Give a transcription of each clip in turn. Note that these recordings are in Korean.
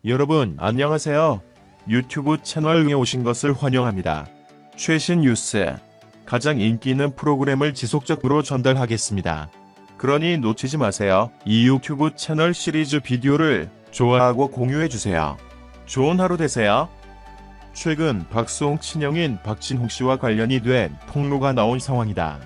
여러분 안녕하세요. 유튜브 채널에 오신 것을 환영합니다. 최신 뉴스, 가장 인기 있는 프로그램을 지속적으로 전달하겠습니다. 그러니 놓치지 마세요. 이 유튜브 채널 시리즈 비디오를 좋아하고 공유해주세요. 좋은 하루 되세요. 최근 박수홍 친형인 박진홍 씨와 관련이 된 폭로가 나온 상황이다.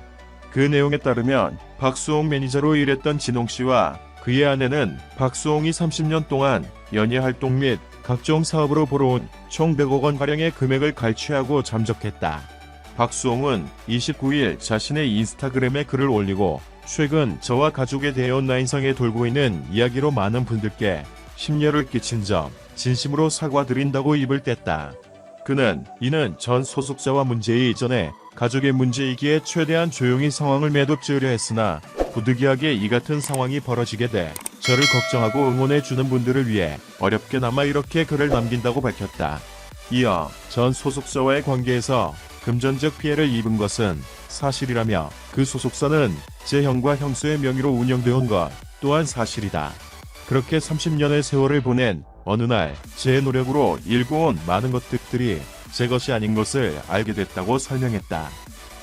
그 내용에 따르면 박수홍 매니저로 일했던 진홍 씨와 그의 아내는 박수홍이 30년 동안 연예 활동 및 각종 사업으로 벌어온 총 100억 원가량의 금액을 갈취하고 잠적했다. 박수홍은 29일 자신의 인스타그램에 글을 올리고 최근 저와 가족에 대해 온라인상에 돌고 있는 이야기로 많은 분들께 심려를 끼친 점 진심으로 사과드린다고 입을 뗐다. 그는 이는 전 소속사와 문제이 이전에 가족의 문제이기에 최대한 조용히 상황을 매듭지으려 했으나 부득이하게 이 같은 상황이 벌어지게 돼 저를 걱정하고 응원해주는 분들을 위해 어렵게나마 이렇게 글을 남긴다고 밝혔다. 이어 전 소속사와의 관계에서 금전적 피해를 입은 것은 사실이라며 그 소속사는 제 형과 형수의 명의로 운영되어 온 것 또한 사실이다. 그렇게 30년의 세월을 보낸 어느 날 제 노력으로 일궈온 많은 것들이 제 것이 아닌 것을 알게 됐다고 설명했다.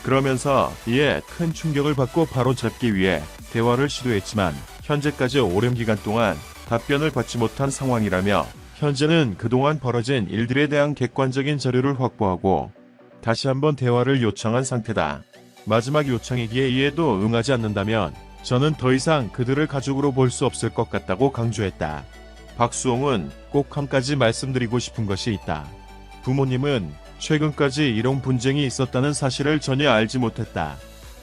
그러면서 이에 큰 충격을 받고 바로 잡기 위해 대화를 시도했지만 현재까지 오랜 기간 동안 답변을 받지 못한 상황이라며 현재는 그동안 벌어진 일들에 대한 객관적인 자료를 확보하고 다시 한번 대화를 요청한 상태다. 마지막 요청이기에 이에도 응하지 않는다면 저는 더 이상 그들을 가족으로 볼 수 없을 것 같다고 강조했다. 박수홍은 꼭 한 가지 말씀드리고 싶은 것이 있다. 부모님은 최근까지 이런 분쟁이 있었다는 사실을 전혀 알지 못했다.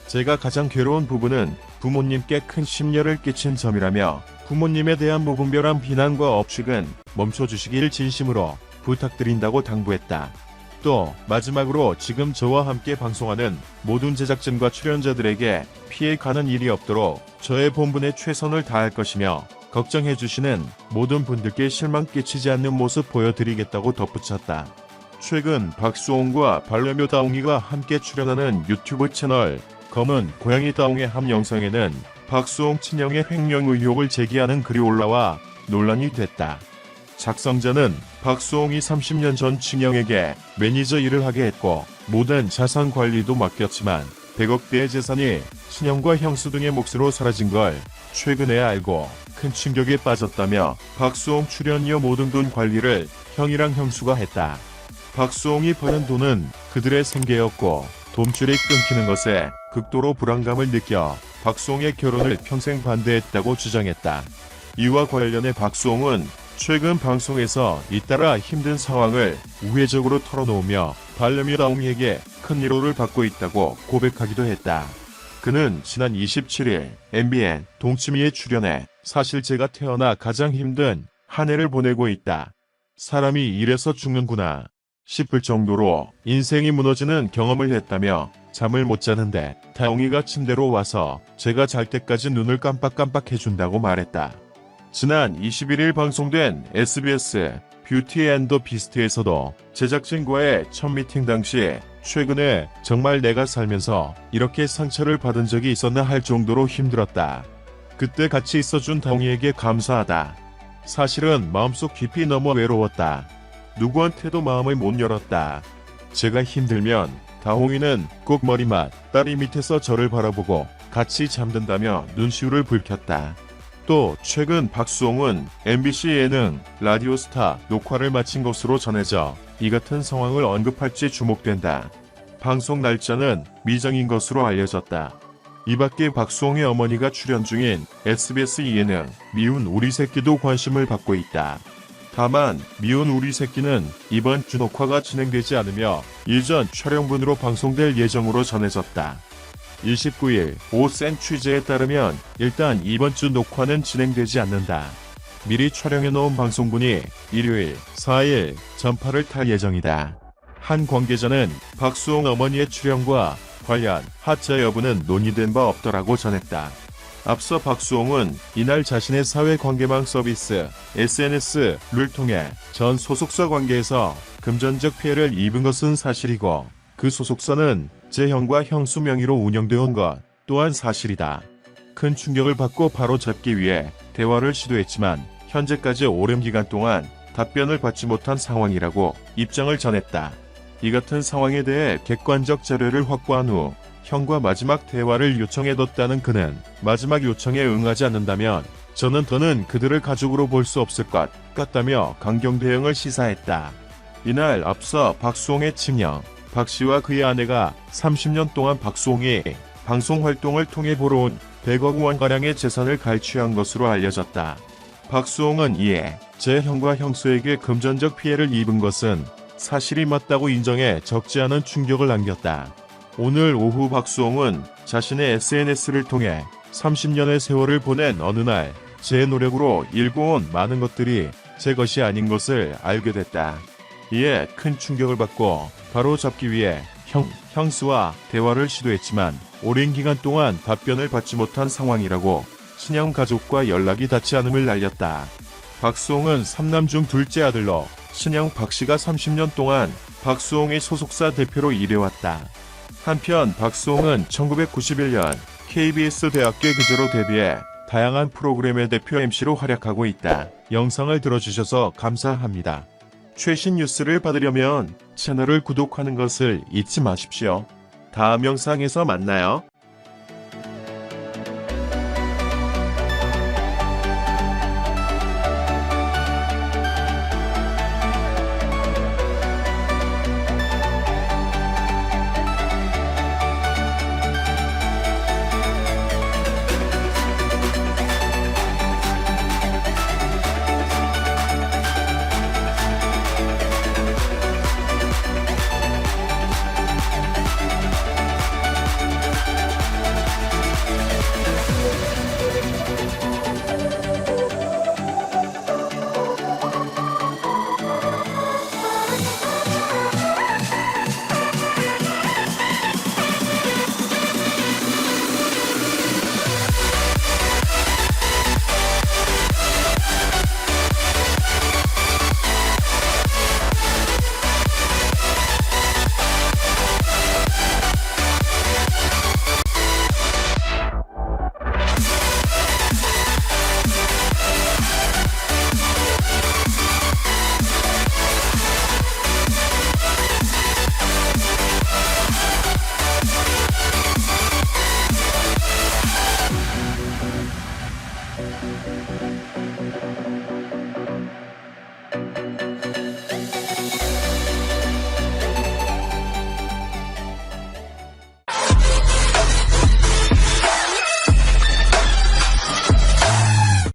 제가 가장 괴로운 부분은 부모님께 큰 심려를 끼친 점이라며 부모님에 대한 무분별한 비난과 억측은 멈춰주시길 진심으로 부탁드린다고 당부했다. 또 마지막으로 지금 저와 함께 방송하는 모든 제작진과 출연자들에게 피해 가는 일이 없도록 저의 본분에 최선을 다할 것이며 걱정해주시는 모든 분들께 실망 끼치지 않는 모습 보여드리겠다고 덧붙였다. 최근 박수홍과 반려묘 다옹이가 함께 출연하는 유튜브 채널 검은 고양이 다옹의 한 영상에는 박수홍 친형의 횡령 의혹을 제기하는 글이 올라와 논란이 됐다. 작성자는 박수홍이 30년 전 친형에게 매니저 일을 하게 했고 모든 자산 관리도 맡겼지만 100억대의 재산이 친형과 형수 등의 몫으로 사라진 걸 최근에 알고 큰 충격에 빠졌다며 박수홍 출연료 모든 돈 관리를 형이랑 형수가 했다. 박수홍이 버는 돈은 그들의 생계였고 돈줄이 끊기는 것에 극도로 불안감을 느껴 박수홍의 결혼을 평생 반대했다고 주장했다. 이와 관련해 박수홍은 최근 방송에서 잇따라 힘든 상황을 우회적으로 털어놓으며 반려묘 다옹이에게 큰 위로를 받고 있다고 고백하기도 했다. 그는 지난 27일 MBN 동치미에 출연해 사실 제가 태어나 가장 힘든 한 해를 보내고 있다. 사람이 이래서 죽는구나 싶을 정도로 인생이 무너지는 경험을 했다며 잠을 못 자는데 다옹이가 침대로 와서 제가 잘 때까지 눈을 깜빡깜빡 해준다고 말했다. 지난 21일 방송된 SBS 뷰티 앤 더 비스트에서도 제작진과의 첫 미팅 당시 최근에 정말 내가 살면서 이렇게 상처를 받은 적이 있었나 할 정도로 힘들었다. 그때 같이 있어준 다옹이에게 감사하다. 사실은 마음속 깊이 너무 외로웠다. 누구한테도 마음을 못 열었다. 제가 힘들면 다홍이는 꼭 머리맡 다리 밑에서 저를 바라보고 같이 잠든다며 눈시울을 붉혔다. 또 최근 박수홍은 MBC 예능 라디오스타 녹화를 마친 것으로 전해져 이 같은 상황을 언급할지 주목된다. 방송 날짜는 미정인 것으로 알려졌다. 이 밖에 박수홍의 어머니가 출연 중인 SBS 예능 미운 우리 새끼도 관심을 받고 있다. 다만 미운 우리 새끼는 이번 주 녹화가 진행되지 않으며 일전 촬영분으로 방송될 예정으로 전해졌다. 29일 오센 취재에 따르면 일단 이번 주 녹화는 진행되지 않는다. 미리 촬영해놓은 방송분이 일요일, 4일 전파를 탈 예정이다. 한 관계자는 박수홍 어머니의 출연과 관련 하차 여부는 논의된 바 없더라고 전했다. 앞서 박수홍은 이날 자신의 사회관계망 서비스 SNS를 통해 전 소속사 관계에서 금전적 피해를 입은 것은 사실이고 그 소속사는 제 형과 형수 명의로 운영되어 온 것 또한 사실이다. 큰 충격을 받고 바로 잡기 위해 대화를 시도했지만 현재까지 오랜 기간 동안 답변을 받지 못한 상황이라고 입장을 전했다. 이 같은 상황에 대해 객관적 자료를 확보한 후 형과 마지막 대화를 요청해뒀다는 그는 마지막 요청에 응하지 않는다면 저는 더는 그들을 가족으로 볼 수 없을 것 같다며 강경 대응을 시사했다. 이날 앞서 박수홍의 친형 박 씨와 그의 아내가 30년 동안 박수홍이 방송 활동을 통해 벌어온 100억 원가량의 재산을 갈취한 것으로 알려졌다. 박수홍은 이에 제 형과 형수에게 금전적 피해를 입은 것은 사실이 맞다고 인정해 적지 않은 충격을 남겼다. 오늘 오후 박수홍은 자신의 SNS를 통해 30년의 세월을 보낸 어느 날 제 노력으로 일궈온 많은 것들이 제 것이 아닌 것을 알게 됐다. 이에 큰 충격을 받고 바로 잡기 위해 형수와 대화를 시도했지만 오랜 기간 동안 답변을 받지 못한 상황이라고 친형 가족과 연락이 닿지 않음을 알렸다. 박수홍은 3남 중 둘째 아들로 친형 박 씨가 30년 동안 박수홍의 소속사 대표로 일해왔다. 한편 박수홍은 1991년 KBS 대학교 교재로 데뷔해 다양한 프로그램의 대표 MC로 활약하고 있다. 영상을 들어주셔서 감사합니다. 최신 뉴스를 받으려면 채널을 구독하는 것을 잊지 마십시오. 다음 영상에서 만나요.